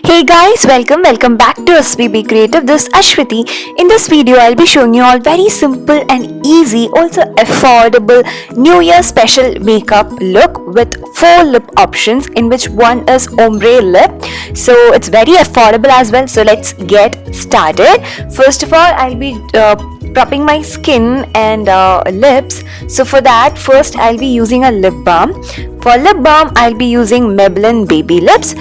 Hey guys, welcome back to Asvi Be Creative. This is Ashwati. In this video, I'll be showing you all very simple and easy, also affordable New Year special makeup look with 4 lip options, in which one is ombre lip. So it's very affordable as well. So let's get started. First of all, I'll be prepping my skin and lips. So for that, first I'll be using a lip balm. For lip balm, I'll be using Maybelline Baby Lips.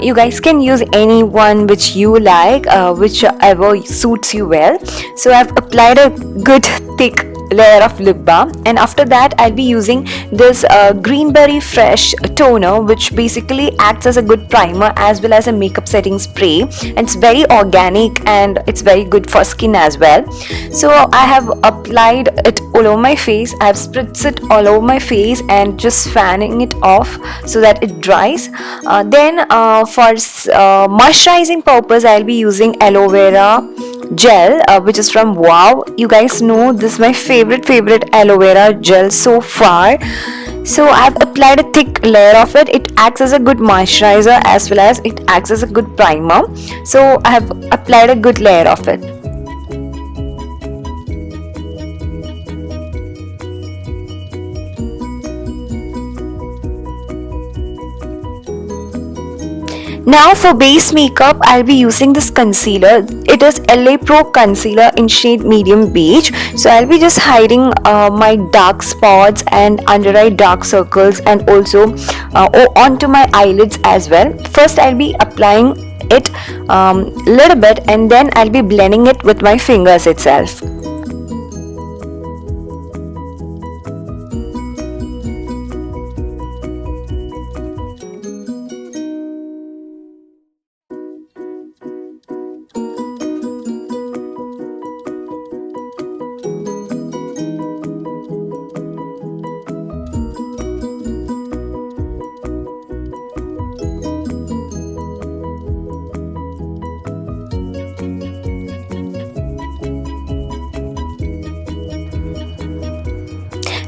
You guys can use any one which you like, whichever suits you well. So I've applied a good thick layer of lip balm, and after that I'll be using this Greenberry Fresh toner, which basically acts as a good primer as well as a makeup setting spray, and it's very organic and it's very good for skin as well. So I have applied it all over my face. I've spritzed it all over my face and just fanning it off so that it dries. Then for moisturizing purpose, I'll be using Aloe Vera Gel, which is from Wow. You guys know this is my favorite aloe vera gel so far. So I've applied a thick layer of it. It acts as a good moisturizer as well as it acts as a good primer. So I have applied a good layer of it. Now for base makeup, I'll be using this concealer. It is LA Pro concealer in shade medium beige. So I'll be just hiding my dark spots and under eye dark circles, and also onto my eyelids as well. First I'll be applying it little bit, and then I'll be blending it with my fingers itself.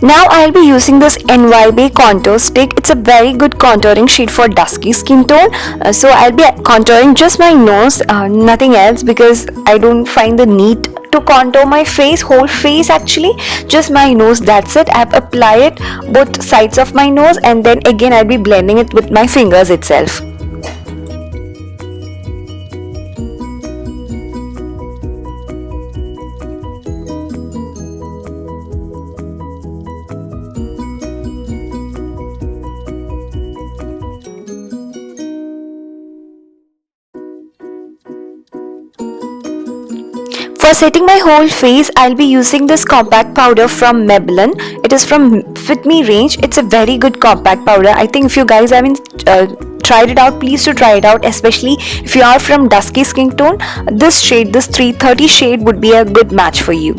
Now I'll be using this NYB contour stick. It's a very good contouring shade for dusky skin tone. So I'll be contouring just my nose, nothing else, because I don't find the need to contour my face, whole face actually, just my nose, that's it. I've applied it both sides of my nose, and then again I'll be blending it with my fingers itself. For setting my whole face, I'll be using this compact powder from Maybelline. It is from Fit Me range. It's a very good compact powder. I think if you guys haven't tried it out, please do try it out, especially if you are from dusky skin tone. This shade, this 330 shade, would be a good match for you.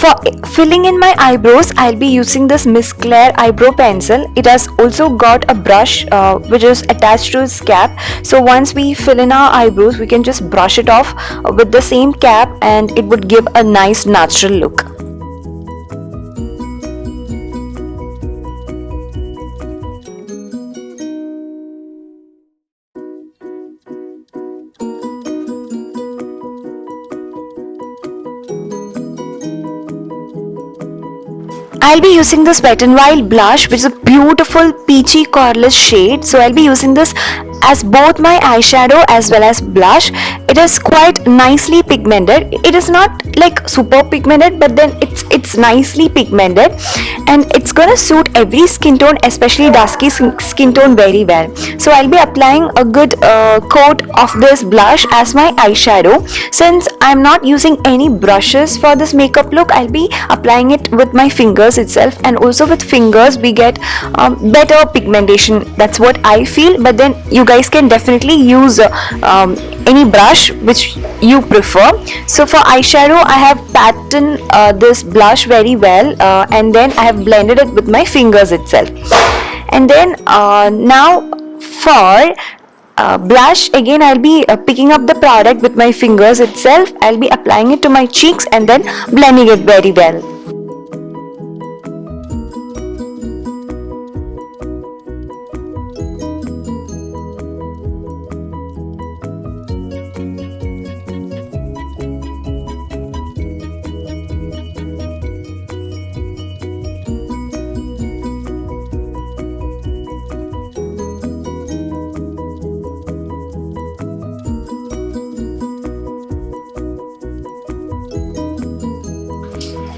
For filling in my eyebrows, I'll be using this Miss Claire eyebrow pencil. It has also got a brush which is attached to its cap. So once we fill in our eyebrows, we can just brush it off with the same cap, and it would give a nice natural look. I'll be using this Wet n Wild blush, which is a beautiful peachy coralus shade. So I'll be using this as both my eyeshadow as well as blush. It is quite nicely pigmented. It is not like super pigmented, but then it's nicely pigmented, and it's gonna suit every skin tone, especially dusky skin tone, very well. So I'll be applying a good coat of this blush as my eyeshadow. Since I'm not using any brushes for this makeup look, I'll be applying it with my fingers itself, and also with fingers we get better pigmentation. That's what I feel, but then you guys can definitely use any brush which you prefer. So for eyeshadow, I have patterned this blush very well, and then I have blended it with my fingers itself. And then now for blush, again I'll be picking up the product with my fingers itself. I'll be applying it to my cheeks and then blending it very well.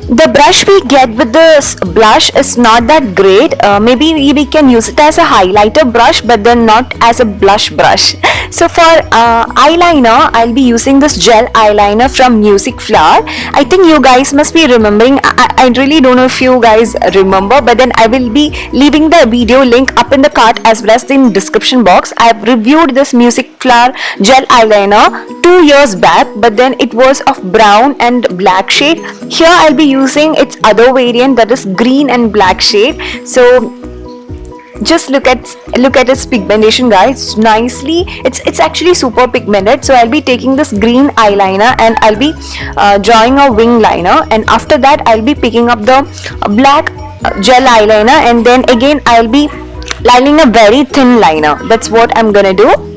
The brush we get with this blush is not that great. Maybe we can use it as a highlighter brush, but then not as a blush brush. So for eyeliner, I'll be using this gel eyeliner from Music Flower. I think you guys must be remembering. I really don't know if you guys remember, but then I will be leaving the video link up in the card as well as in description box. I have reviewed this Music Flower gel eyeliner 2 years back, but then it was of brown and black shade. Here I'll be using its other variant, that is green and black shade. So just look at its pigmentation, guys. Nicely, it's actually super pigmented. So I'll be taking this green eyeliner and I'll be drawing a wing liner, and after that I'll be picking up the black gel eyeliner, and then again I'll be lining a very thin liner. That's what I'm gonna do.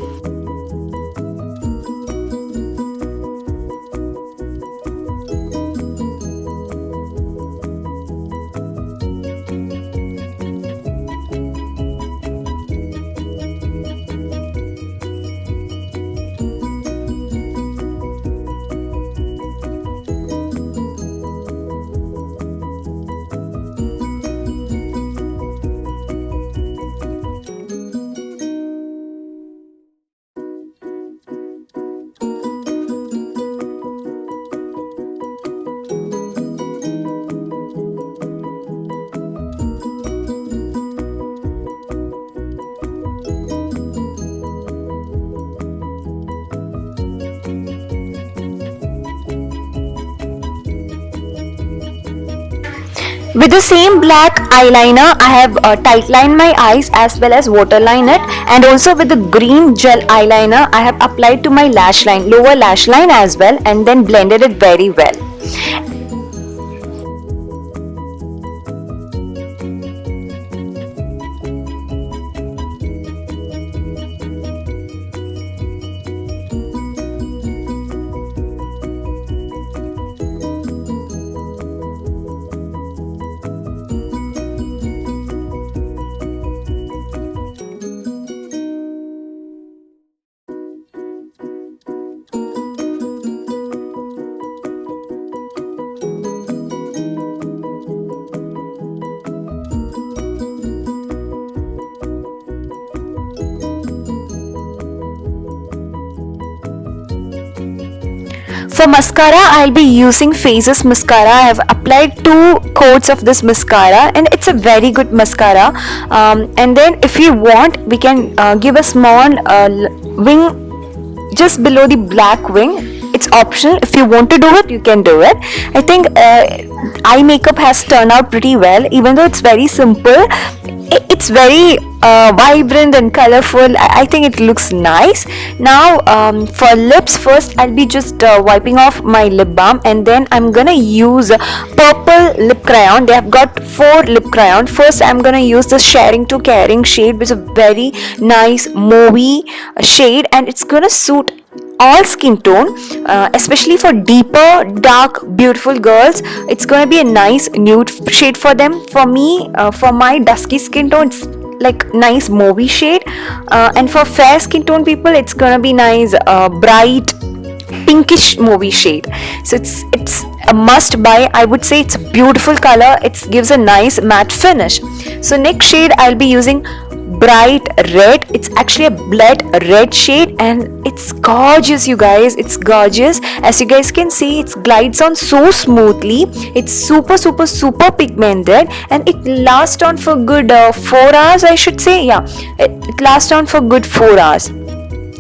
With the same black eyeliner, I have tight lined my eyes as well as waterline it, and also with the green gel eyeliner, I have applied to my lash line, lower lash line as well, and then blended it very well. For mascara, I'll be using Faces mascara. I have applied 2 coats of this mascara, and it's a very good mascara. And then if you want, we can give a small wing just below the black wing. It's optional. If you want to do it, you can do it. I think eye makeup has turned out pretty well, even though it's very simple. It's very vibrant and colorful. I think it looks nice. Now for lips, first I'll be just wiping off my lip balm, and then I'm gonna use purple lip crayon. They have got 4 lip crayon. First I'm gonna use the Sharing to Caring shade, which is a very nice mauvey shade, and it's gonna suit all skin tone, especially for deeper, dark, beautiful girls. It's going to be a nice nude shade for them. For me, for my dusky skin tone, it's like nice mauvey shade, and for fair skin tone people, it's going to be nice bright pinkish mauvey shade. So it's a must buy. I would say it's a beautiful color. It gives a nice matte finish. So next shade I'll be using bright red. It's actually a blood red shade, and it's gorgeous, you guys. It's gorgeous. As you guys can see, it glides on so smoothly. It's super pigmented, and it lasts on for good 4 hours, I should say. Yeah, it lasts on for good 4 hours.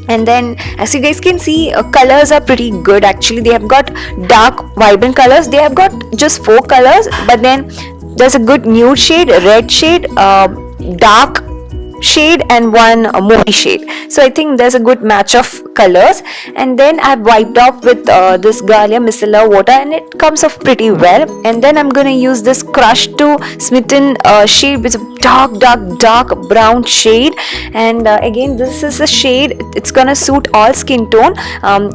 And then as you guys can see, colors are pretty good. Actually, they have got dark vibrant colors. They have got just 4 colors, but then there's a good nude shade, red shade, dark shade and one movie shade. So I think there's a good match of colors. And then I've wiped off with this Galia micellar water, and it comes off pretty well. And then I'm gonna use this Crush to Smitten shade, which is a dark brown shade. And again, this is a shade, it's gonna suit all skin tone,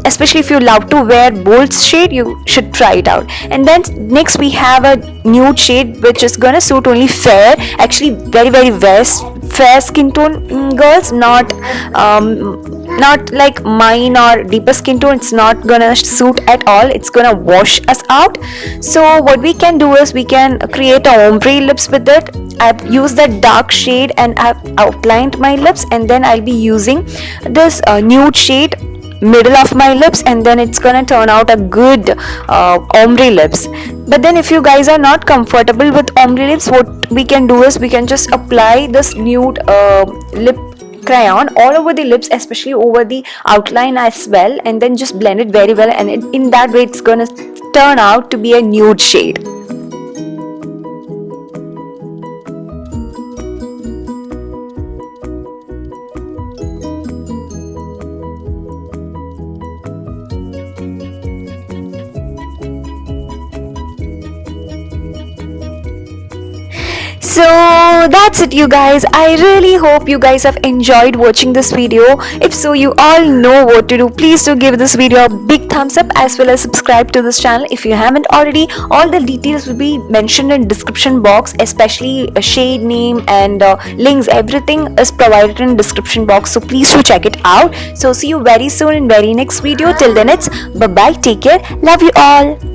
especially if you love to wear bold shade, you should try it out. And then next we have a nude shade which is gonna suit only fair, actually very fair skin tone girls, not like mine or deeper skin tone. It's not gonna suit at all, it's gonna wash us out. So what we can do is we can create a ombre lips with it. I've used that dark shade and I've outlined my lips, and then I'll be using this nude shade middle of my lips, and then it's gonna turn out a good ombre lips. But then if you guys are not comfortable with ombre lips, what we can do is we can just apply this nude lip crayon all over the lips, especially over the outline as well, and then just blend it very well, and in that way it's gonna turn out to be a nude shade. So that's it, you guys. I really hope you guys have enjoyed watching this video. If so, you all know what to do. Please do give this video a big thumbs up, as well as subscribe to this channel if you haven't already. All the details will be mentioned in description box, especially a shade name and links. Everything is provided in description box, so please do check it out. So see you very soon in very next video. Till then, it's bye bye, take care, love you all.